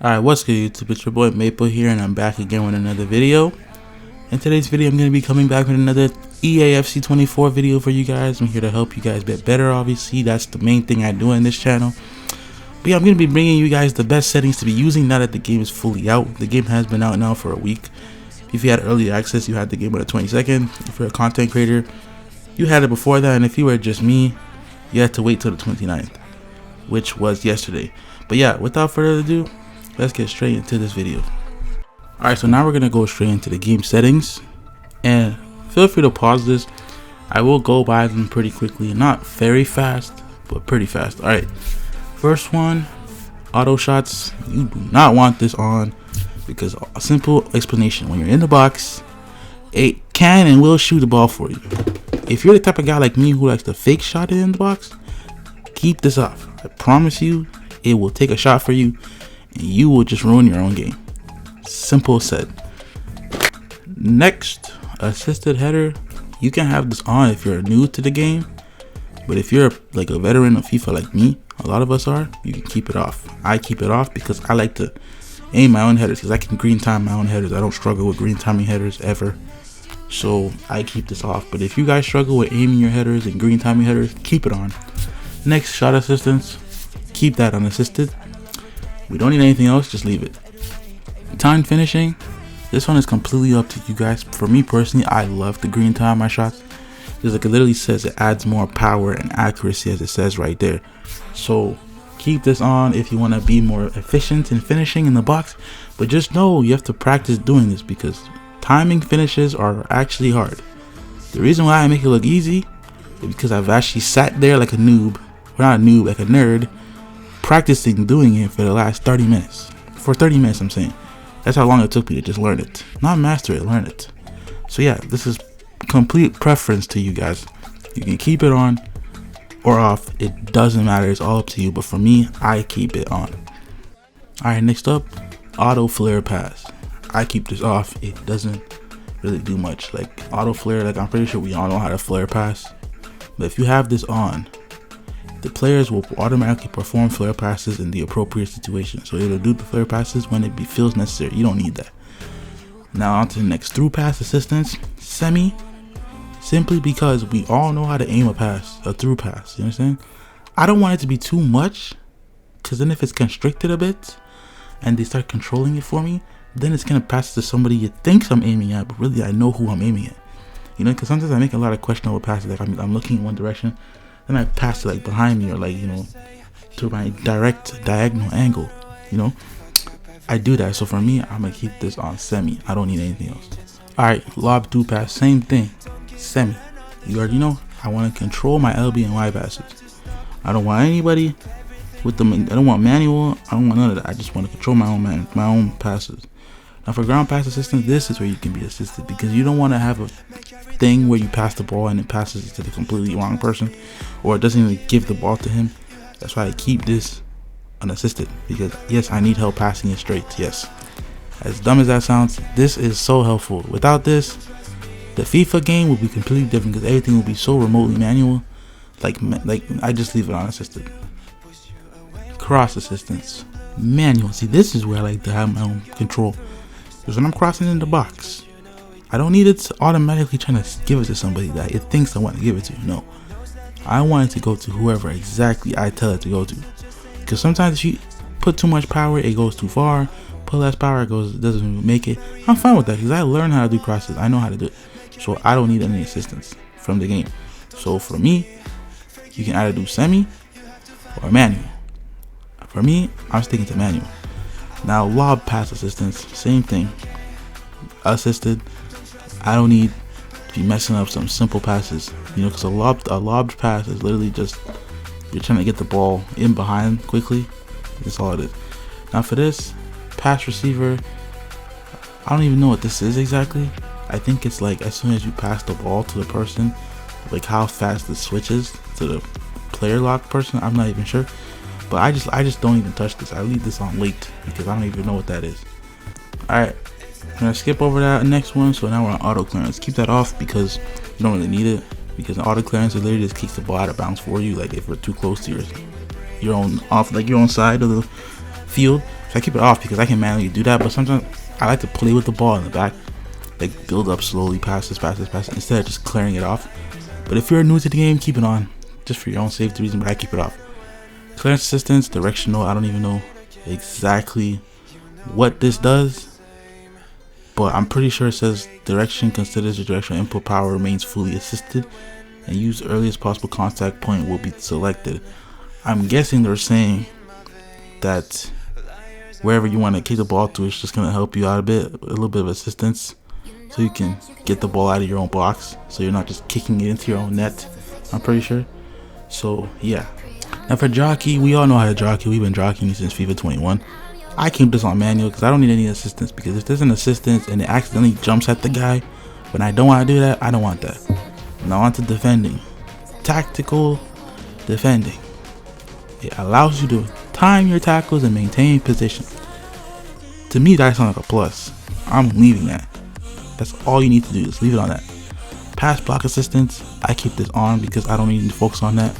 Alright, what's good YouTube? It's your boy Maple here, and I'm back again with another video. In today's video, I'm going to be coming back with another EAFC 24 video for you guys. I'm here to help you guys get better, obviously. That's the main thing I do in this channel. But yeah, I'm going to be bringing you guys the best settings to be using now that the game is fully out. The game has been out now for a week. If you had early access, you had the game on the 22nd. If you're a content creator, you had it before that. And if you were just me, you had to wait till the 29th, which was yesterday. But yeah, without further ado, let's get straight into this video. Alright, so now we're going to go straight into the game settings, and feel free to pause this. I will go by them pretty quickly, not very fast, but pretty fast. Alright, first one, auto shots. You do not want this on, because a simple explanation: when you're in the box, it can and will shoot the ball for you. If you're the type of guy like me who likes to fake shot it in the box, keep this off. I promise you, it will take a shot for you and you will just ruin your own game. Simple said. Next, assisted header. You can have this on if you're new to the game, but if you're like a veteran of FIFA like me, a lot of us are, you can keep it off. I keep it off because I like to aim my own headers, because I can green time my own headers. I don't struggle with green timing headers ever, so I keep this off. But if you guys struggle with aiming your headers and green timing headers, keep it on. Next, shot assistance. Keep that unassisted. We don't need anything else, just leave it. Time finishing, this one is completely up to you guys. For me personally, I love the green time my shots, because like it literally says it adds more power and accuracy, as it says right there. So keep this on if you want to be more efficient in finishing in the box, but just know you have to practice doing this, because timing finishes are actually hard. The reason why I make it look easy is because I've actually sat there like a noob, or not a noob, like a nerd, practicing doing it for the last 30 minutes. For 30 minutes, I'm saying. That's how long it took me to just learn it. Not master it, learn it. So yeah, this is complete preference to you guys. You can keep it on or off. It doesn't matter. It's all up to you. But for me, I keep it on. Alright, next up, auto flare pass. I keep this off. It doesn't really do much. Like auto flare, like I'm pretty sure we all know how to flare pass. But if you have this on, the players will automatically perform flare passes in the appropriate situation. So it'll do the flare passes when it feels necessary. You don't need that. Now on to the next, through pass assistance, semi. Simply because we all know how to aim a pass, a through pass. You understand? I don't want it to be too much, because then if it's constricted a bit and they start controlling it for me, then it's gonna pass to somebody you think I'm aiming at, but really I know who I'm aiming at. You know, because sometimes I make a lot of questionable passes. Like I'm looking in one direction, then I pass it like behind me, or like, you know, to my direct diagonal angle. You know, I do that. So for me, I'm gonna keep this on semi. I don't need anything else. Alright, lob through pass, same thing, semi. You already know, I want to control my LB and Y passes. I don't want anybody with them. I don't want manual. I don't want none of that. I just want to control my own passes. Now for ground pass assistance, this is where you can be assisted, because you don't want to have a thing where you pass the ball and it passes to the completely wrong person, or it doesn't even give the ball to him. That's why I keep this unassisted, because yes, I need help passing it straight. Yes, as dumb as that sounds, this is so helpful. Without this, the FIFA game will be completely different, because everything will be so remotely manual. Like I just leave it unassisted. Cross assistance, manual. See, this is where I like to have my own control, because when I'm crossing in the box, I don't need it to automatically trying to give it to somebody that it thinks I want to give it to. No, I want it to go to whoever exactly I tell it to go to. Because sometimes if you put too much power, it goes too far. Put less power, it doesn't make it. I'm fine with that, because I learned how to do crosses. I know how to do it, so I don't need any assistance from the game. So for me, you can either do semi or manual. For me, I'm sticking to manual. Now lob pass assistance, same thing. Assisted. I don't need to be messing up some simple passes, you know, because a lobbed pass is literally just you're trying to get the ball in behind quickly. That's all it is. Now for this pass receiver, I don't even know what this is exactly. I think it's like as soon as you pass the ball to the person, like how fast it switches to the player lock person. I'm not even sure, but I just don't even touch this. I leave this on late because I don't even know what that is. Alright, I'm gonna skip over that next one. So now we're on auto clearance. Keep that off because you don't really need it, because auto clearance it literally just kicks the ball out of bounds for you, like if we're too close to your own side of the field. So I keep it off because I can manually do that, but sometimes I like to play with the ball in the back, like build up slowly, passes, instead of just clearing it off. But if you're new to the game, keep it on, just for your own safety reason, but I keep it off. Clearance assistance, directional, I don't even know exactly what this does, but I'm pretty sure it says direction considers the directional input power remains fully assisted and use earliest possible contact point will be selected. I'm guessing they're saying that wherever you want to kick the ball to, it's just going to help you out a little bit of assistance, so you can get the ball out of your own box, so you're not just kicking it into your own net, I'm pretty sure. So yeah. Now for jockey, we all know how to jockey. We've been jockeying since FIFA 21. I keep this on manual because I don't need any assistance, because if there's an assistance and it accidentally jumps at the guy when I don't want to do that, I don't want that. Now on to defending. Tactical defending. It allows you to time your tackles and maintain position. To me, that sounds like a plus. I'm leaving that. That's all you need to do, is leave it on that. Pass block assistance, I keep this on because I don't need to focus on that.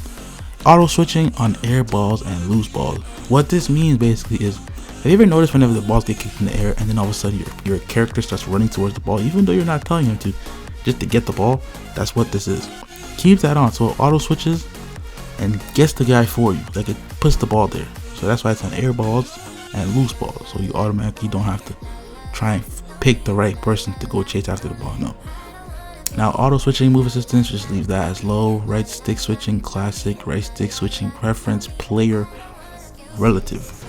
Auto switching on air balls and loose balls. What this means basically is, have you ever noticed whenever the balls get kicked in the air and then all of a sudden your character starts running towards the ball, even though you're not telling him to, just to get the ball? That's what this is. Keep that on, so it auto switches and gets the guy for you, like it puts the ball there. So that's why it's on air balls and loose balls, so you automatically don't have to try and pick the right person to go chase after the ball. No. Now auto switching move assistance, just leave that as low. Right stick switching classic, right stick switching preference player relative,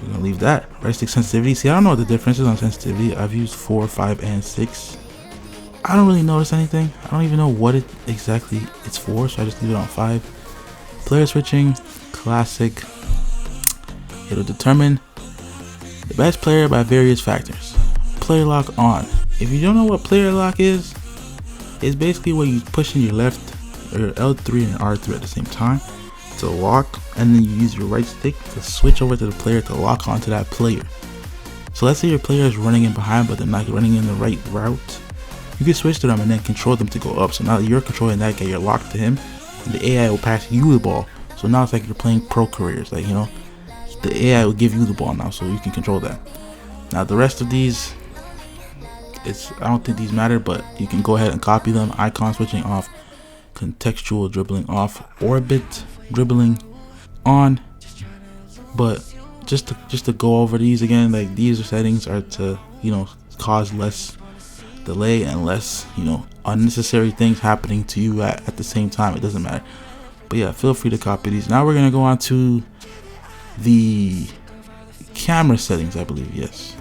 we're gonna leave that. Right stick sensitivity, see, I don't know what the difference is on sensitivity. I've used 4, 5 and 6. I don't really notice anything. I don't even know what it exactly it's for, so I just leave it on 5. Player switching classic, it'll determine the best player by various factors. Player lock on. If you don't know what player lock is, it's basically where you push in your left or L3 and R3 at the same time to lock, and then you use your right stick to switch over to the player to lock onto that player. So let's say your player is running in behind but they're not running in the right route, you can switch to them and then control them to go up. So now that you're controlling that guy, you're locked to him, and the AI will pass you the ball. So now it's like you're playing pro careers, like, you know, the AI will give you the ball now, so you can control that. Now the rest of these, I don't think these matter, but you can go ahead and copy them. Icon switching off, contextual dribbling off, orbit dribbling on. But just to go over these again, like these settings are to, you know, cause less delay and less, you know, unnecessary things happening to you at the same time. It doesn't matter. But yeah, feel free to copy these. Now we're gonna go on to the camera settings, I believe. Yes.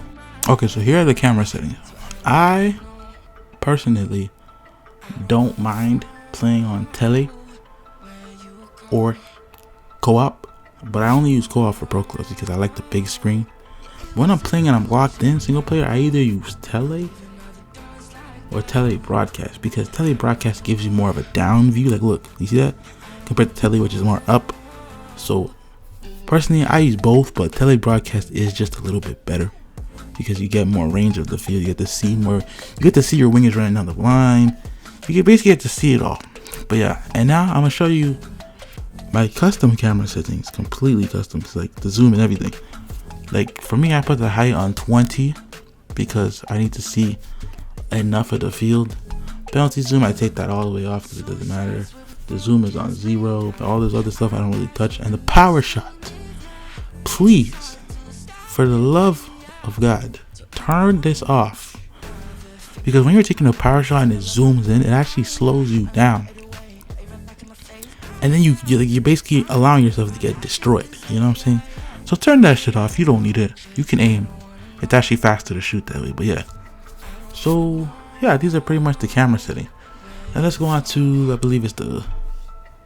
Okay, so here are the camera settings. I personally don't mind playing on tele or co-op, but I only use co-op for pro clubs because I like the big screen. When I'm playing and I'm locked in single player, I either use tele or tele broadcast, because tele broadcast gives you more of a down view. Like, look, you see that, compared to tele, which is more up. So personally, I use both, but tele broadcast is just a little bit better because you get more range of the field. You get to see more. You get to see your wingers running down the line. You basically get to see it all. But yeah, and now I'm gonna show you my custom camera settings, completely custom, like the zoom and everything. Like for me, I put the height on 20 because I need to see enough of the field. Penalty zoom, I take that all the way off because it doesn't matter. The zoom is on 0, but all this other stuff I don't really touch. And the power shot, please, for the love of God, turn this off, because when you're taking a power shot and it zooms in, it actually slows you down, and then you're basically allowing yourself to get destroyed. You know what I'm saying? So turn that shit off. You don't need it. You can aim. It's actually faster to shoot that way. But yeah, so yeah, these are pretty much the camera setting. And let's go on to, I believe it's the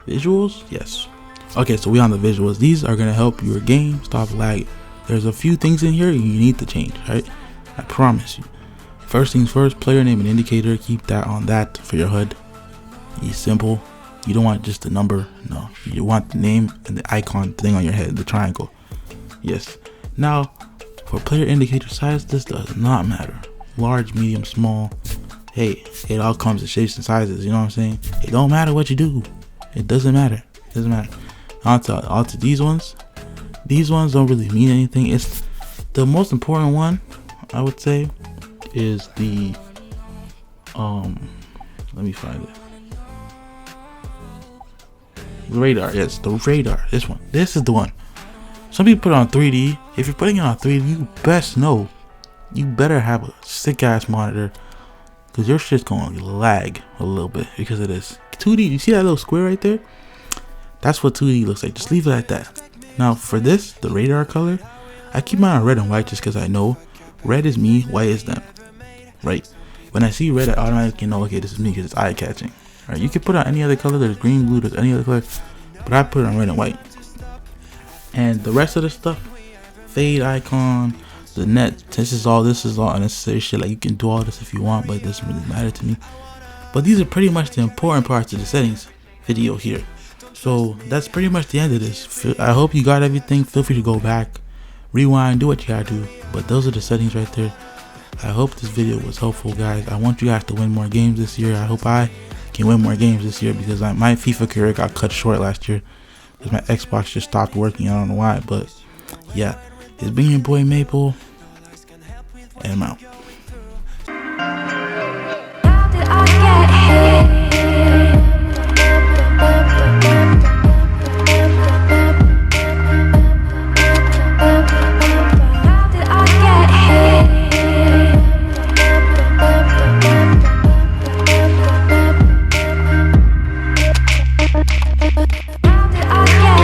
visuals. Yes. Okay, so we on the visuals. These are gonna help your game stop lagging. There's a few things in here you need to change, right? I promise you. First things first, player name and indicator. Keep that on that for your HUD. It's simple. You don't want just the number. No, you want the name and the icon thing on your head, the triangle. Yes. Now, for player indicator size, this does not matter. Large, medium, small. Hey, it all comes in shapes and sizes. You know what I'm saying? It don't matter what you do. It doesn't matter. It doesn't matter. On to these ones. These ones don't really mean anything. The most important one, I would say, is the let me find it. Radar. Yes, the radar. This one. This is the one. Some people put it on 3D. If you're putting it on 3D, you best know. You better have a sick ass monitor, because your shit's gonna lag a little bit because of this. 2D, you see that little square right there? That's what 2D looks like. Just leave it like that. Now for this, the radar color, I keep mine on red and white just because I know red is me, white is them. Right? When I see red, I automatically know, okay, this is me because it's eye catching. Right? You can put on any other color. There's green, blue, there's any other color, but I put it on red and white. And the rest of the stuff, fade icon, the net, this is all unnecessary shit. Like, you can do all this if you want, but it doesn't really matter to me. But these are pretty much the important parts of the settings video here. So that's pretty much the end of this. I hope you got everything. Feel free to go back, rewind, do what you gotta do. But those are the settings right there. I hope this video was helpful, guys. I want you guys to win more games this year. I hope I can win more games this year, because my FIFA career got cut short last year because my Xbox just stopped working. I don't know why, but yeah. It's been your boy Maple, and I'm out.